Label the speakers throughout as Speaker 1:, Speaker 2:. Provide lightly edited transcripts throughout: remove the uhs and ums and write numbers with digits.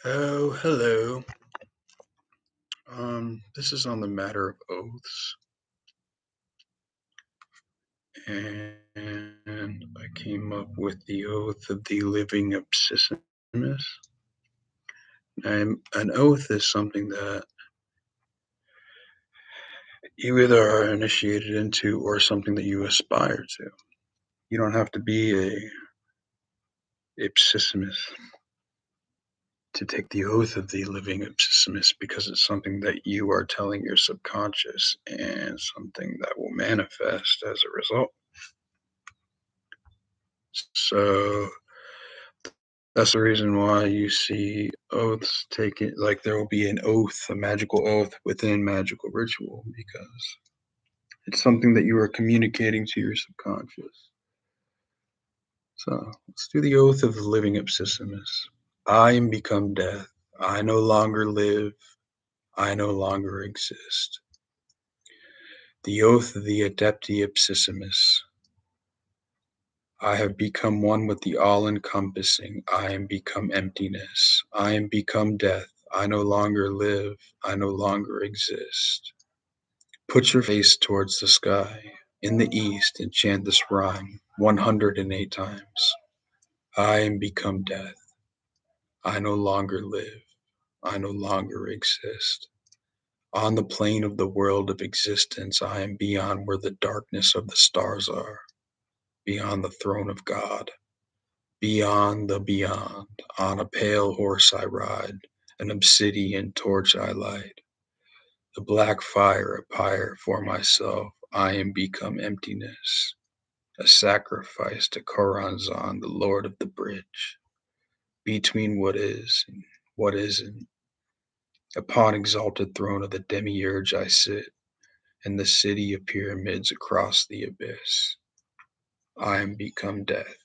Speaker 1: Oh, hello. This is on the matter of oaths, and I came up with the oath of the living abscissimus. An oath is something that you either are initiated into or something that you aspire to. You don't have to be a abscissimus to take the oath of the living abscissimus because it's something that you are telling your subconscious and something that will manifest as a result. So that's the reason why you see oaths taken, like there will be an oath, a magical oath within magical ritual, because it's something that you are communicating to your subconscious. So let's do the oath of the living abscissimus. I am become death. I no longer live. I no longer exist. The oath of the adepti abscissimus. I have become one with the all-encompassing. I am become emptiness. I am become death. I no longer live. I no longer exist. Put your face towards the sky. In the east, and chant this rhyme 108 times. I am become death. I no longer live. I no longer exist. On the plane of the world of existence, I am beyond where the darkness of the stars are, beyond the throne of God. Beyond the beyond, on a pale horse I ride, an obsidian torch I light. The black fire a pyre for myself, I am become emptiness, a sacrifice to Choronzon, the lord of the bridge, between what is and what isn't. Upon exalted throne of the demiurge I sit, and the city of pyramids across the abyss. I am become death,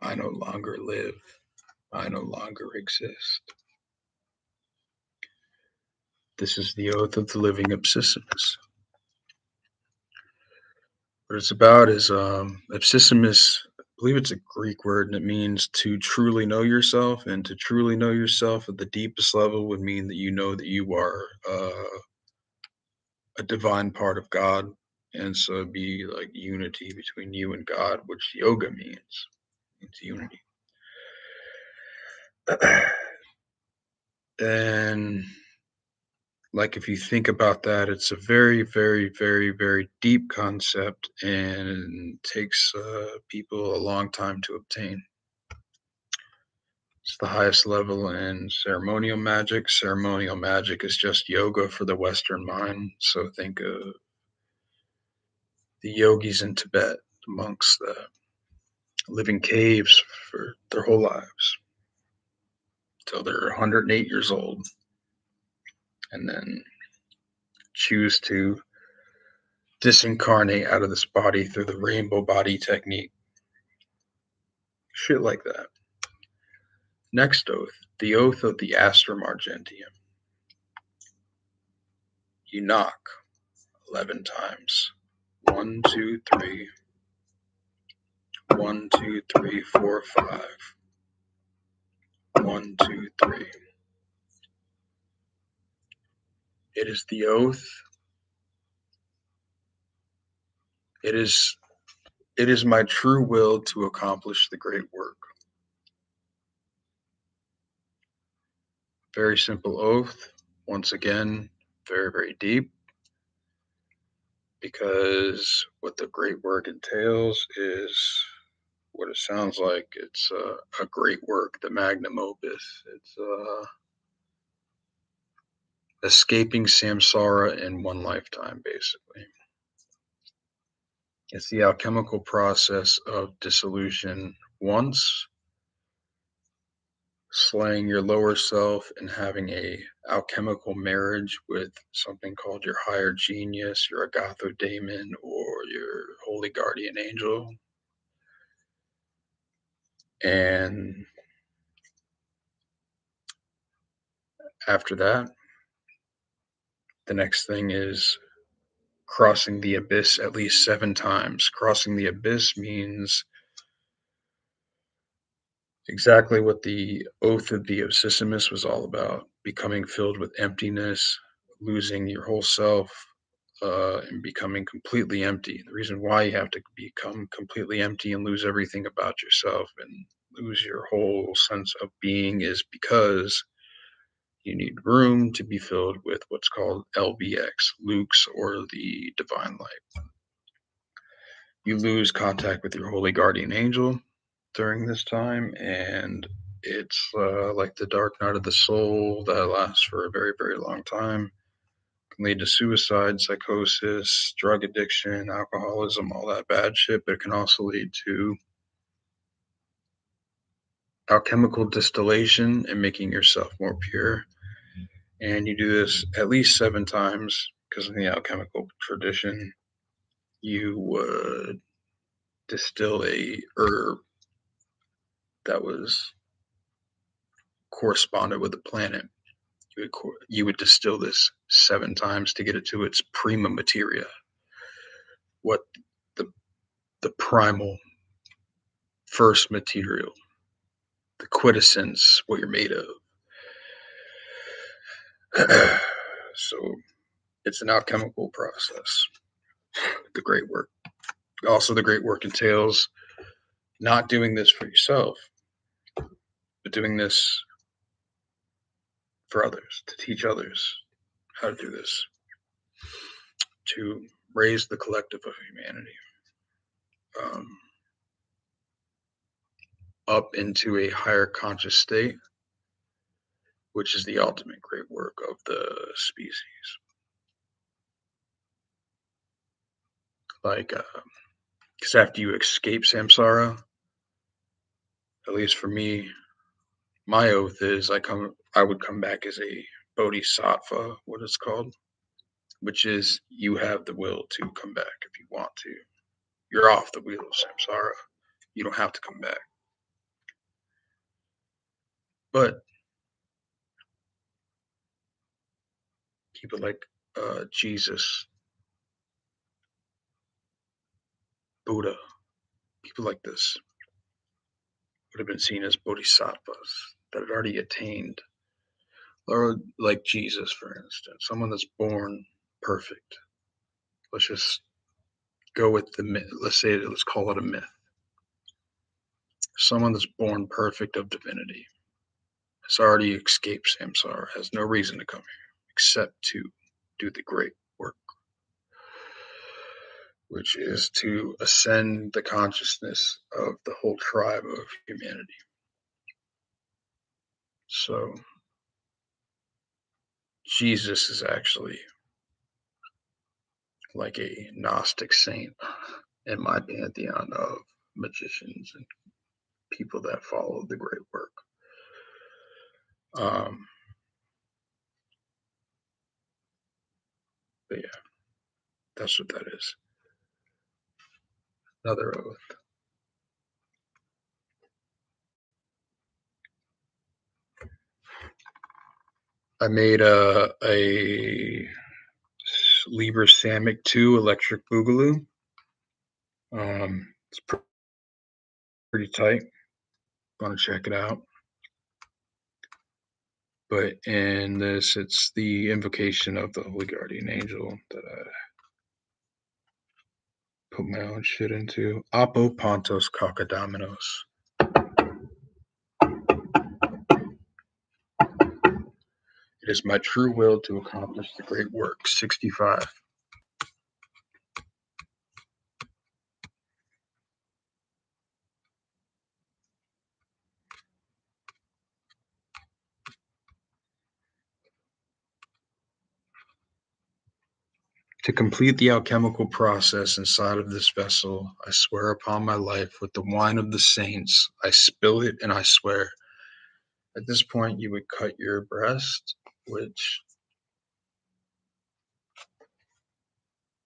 Speaker 1: I no longer live, I no longer exist. This is the oath of the living abscissimus. What it's about is abscissimus. I believe it's a Greek word, and it means to truly know yourself. And to truly know yourself at the deepest level would mean that you know that you are a divine part of God, and so it'd be like unity between you and God, which yoga means. It's unity. And like if you think about that, it's a very, very, very, very deep concept, and takes people a long time to obtain. It's the highest level in ceremonial magic. Ceremonial magic is just yoga for the Western mind. So think of the yogis in Tibet, the monks that live in caves for their whole lives till they're 108 years old, and then choose to disincarnate out of this body through the rainbow body technique. Shit like that. Next oath, the oath of the Astrum Argentium. You knock 11 times. 1, 2, 3. 1, 2, 3, 4, 5. 1, 2, 3. It is the oath. It is my true will to accomplish the great work. Very simple oath. Once again, very, very deep. Because what the great work entails is what it sounds like. It's a great work, the magnum opus. It's escaping samsara in one lifetime, basically. It's the alchemical process of dissolution once, slaying your lower self and having a alchemical marriage with something called your higher genius, your agatho daemon, or your holy guardian angel. And after that, the next thing is crossing the abyss at least 7 times. Crossing the abyss means exactly what the Oath of the Osissimus was all about, becoming filled with emptiness, losing your whole self, and becoming completely empty. The reason why you have to become completely empty and lose everything about yourself and lose your whole sense of being is because you need room to be filled with what's called LBX, Lux, or the divine light. You lose contact with your holy guardian angel during this time, and it's like the dark night of the soul that lasts for a very, very long time. Can lead to suicide, psychosis, drug addiction, alcoholism, all that bad shit, but it can also lead to alchemical distillation and making yourself more pure. And you do this at least 7 times because in the alchemical tradition, you would distill a herb that was corresponded with the planet. You would distill this 7 times to get it to its prima materia, what the the primal first material, the quintessence, what you're made of. So it's an alchemical process. The great work. Also, the great work entails not doing this for yourself, but doing this for others, to teach others how to do this, to raise the collective of humanity um, up into a higher conscious state, which is the ultimate great work of the species. Like, because after you escape samsara, at least for me, my oath is I would come back as a bodhisattva, what it's called, which is you have the will to come back if you want to. You're off the wheel of samsara. You don't have to come back. But people like Jesus, Buddha, people like this would have been seen as bodhisattvas that had already attained, or like Jesus, for instance, someone that's born perfect. Let's just go with the myth. Let's call it a myth. Someone that's born perfect of divinity has already escaped samsara, has no reason to come here except to do the great work, which is to ascend the consciousness of the whole tribe of humanity. So Jesus is actually like a Gnostic saint in my pantheon of magicians and people that follow the great work. Um, but yeah, that's what that is. Another oath. I made a Liber Samick 2 Electric Boogaloo. It's pretty tight. Want to check it out. But in this, it's the invocation of the Holy Guardian Angel that I put my own shit into. Apo Pontos Cacadaminos. It is my true will to accomplish the great work. 65. To complete the alchemical process inside of this vessel, I swear upon my life with the wine of the saints, I spill it and I swear. At this point, you would cut your breast, which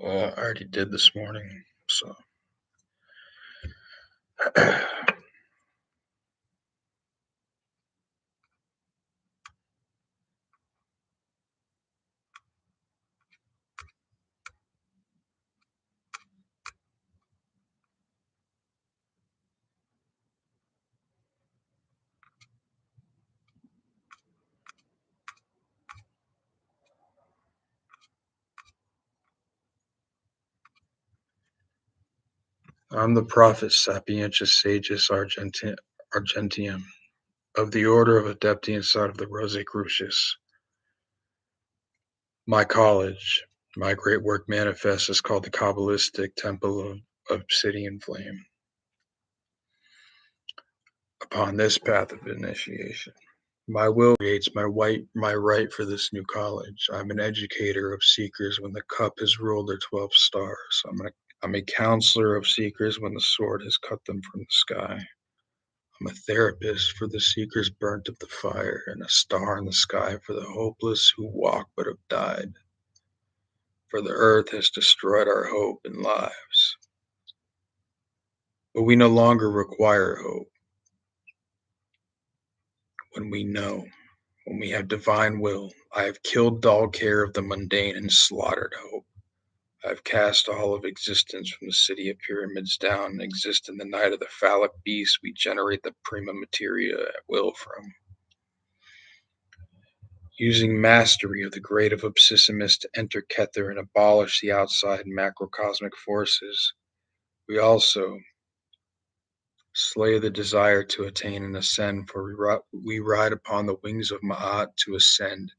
Speaker 1: I already did this morning. So I'm the prophet Sapientius Sages Argentium of the Order of Adepti inside of the Rosicrucius. My college, my great work manifest is called the Kabbalistic Temple of Obsidian Flame. Upon this path of initiation, my will creates my right for this new college. I'm an educator of seekers when the cup has ruled their 12 stars. I'm a counselor of seekers when the sword has cut them from the sky. I'm a therapist for the seekers burnt of the fire, and a star in the sky for the hopeless who walk but have died. For the earth has destroyed our hope and lives. But we no longer require hope when we know. When we have divine will, I have killed dull care of the mundane and slaughtered hope. I have cast all of existence from the city of pyramids down and exist in the night of the phallic beast we generate the prima materia at will from. Using mastery of the grade of Obsissimus to enter Kether and abolish the outside macrocosmic forces, we also slay the desire to attain and ascend, for we ride upon the wings of Ma'at to ascend,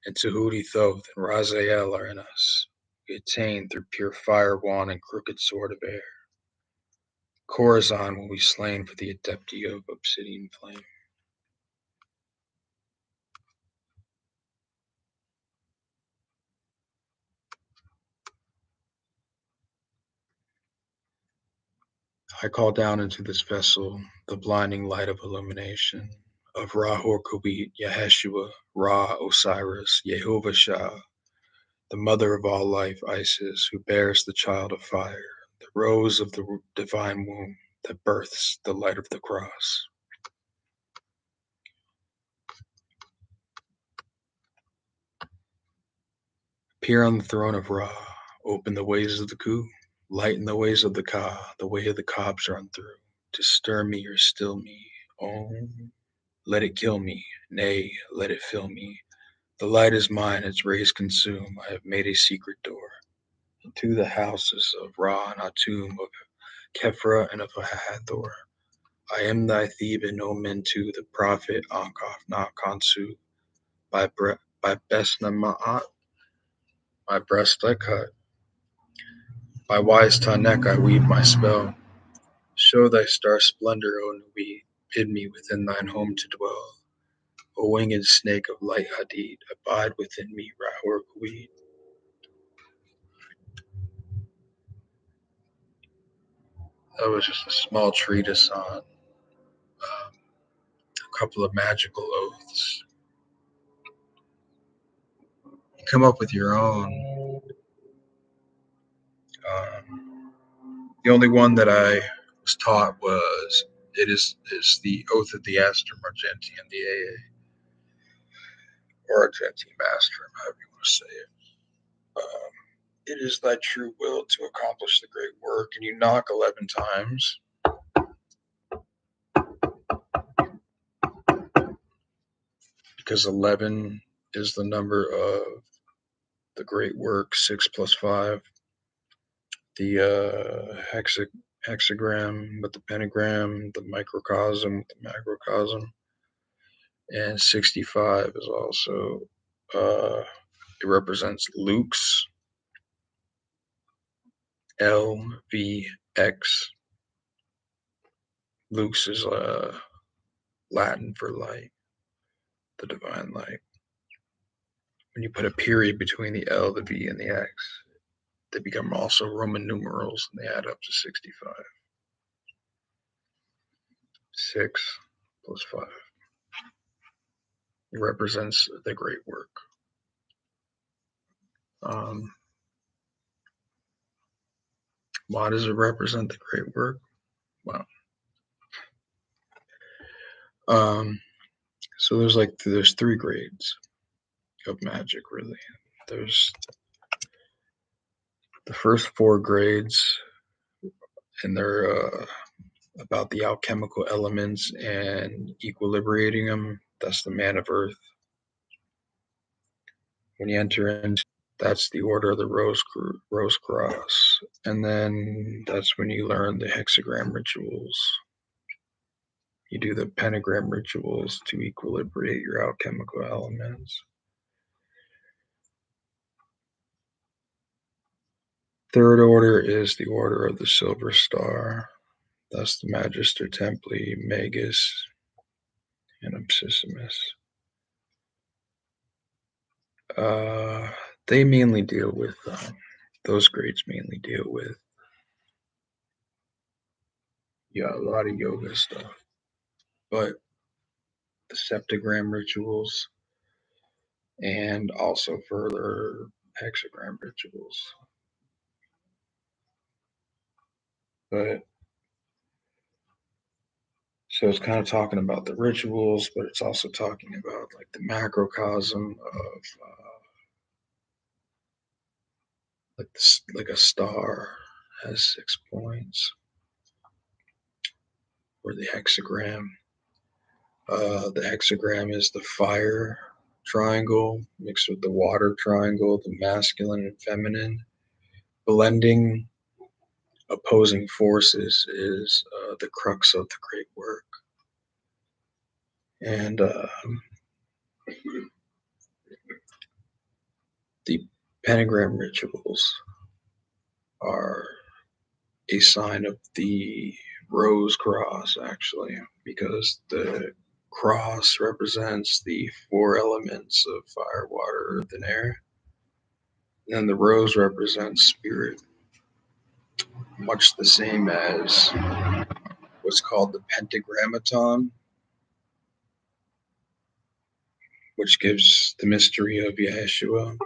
Speaker 1: and Tahuti Thoth and Raziel are in us. We attain through pure fire wand and crooked sword of air. Corazon will be slain for the adepti of obsidian flame. I call down into this vessel the blinding light of illumination of Ra Horkobit, Yaheshua, Ra Osiris, Yehovah Shah, the mother of all life, Isis, who bears the child of fire, the rose of the divine womb that births the light of the cross. Appear on the throne of Ra, open the ways of the Ku, lighten the ways of the Ka, the way of the Kabs run through, to stir me or still me. Oh, let it kill me, nay, let it fill me. The light is mine, its rays consume. I have made a secret door into the houses of Ra and Atum, of Kephra and of Hathor. I am thy Theban omen to the prophet Ankof na Kansu. By Besna Ma'at, my breast I cut. By wise Tanek I weave my spell. Show thy star splendor, O Nubi. Bid me within thine home to dwell. O winged snake of light Hadid, abide within me, Rahor Kuid. That was just a small treatise on a couple of magical oaths. You come up with your own. The only one that I was taught was is the Oath of the Astrum Argentium, the AA, or Argentium Astrum, however you want to say it. It is thy true will to accomplish the great work, and you knock 11 times. Because 11 is the number of the great work, 6 plus 5. The hexagram with the pentagram, the microcosm with the macrocosm, and 65 is also, it represents Luke's, LVX. Luke's is Latin for light, the divine light. When you put a period between the L, the V, and the X, they become also Roman numerals, and they add up to 65. 6 plus 5. It represents the great work. Why does it represent the great work? Well, so there's 3 grades of magic, really. There's the first 4 grades, and they're about the alchemical elements and equilibrating them. That's the man of earth. When you enter into, that's the order of the rose cross. and then that's when you learn the hexagram rituals. You do the pentagram rituals to equilibrate your alchemical elements. Third order is the Order of the Silver Star. That's the Magister Templi, Magus, and Absissimus. They mainly deal with, those grades mainly deal with, a lot of yoga stuff. But the septagram rituals and also further hexagram rituals. But so it's kind of talking about the rituals, but it's also talking about like the macrocosm of like a star has 6 points, or the hexagram. The hexagram is the fire triangle mixed with the water triangle, the masculine and feminine. Blending opposing forces is the crux of the great work. And the pentagram rituals are a sign of the rose cross, actually, because the cross represents the 4 elements of fire, water, earth, and air. And then the rose represents spirit, much the same as what's called the pentagrammaton, which gives the mystery of Yeshua.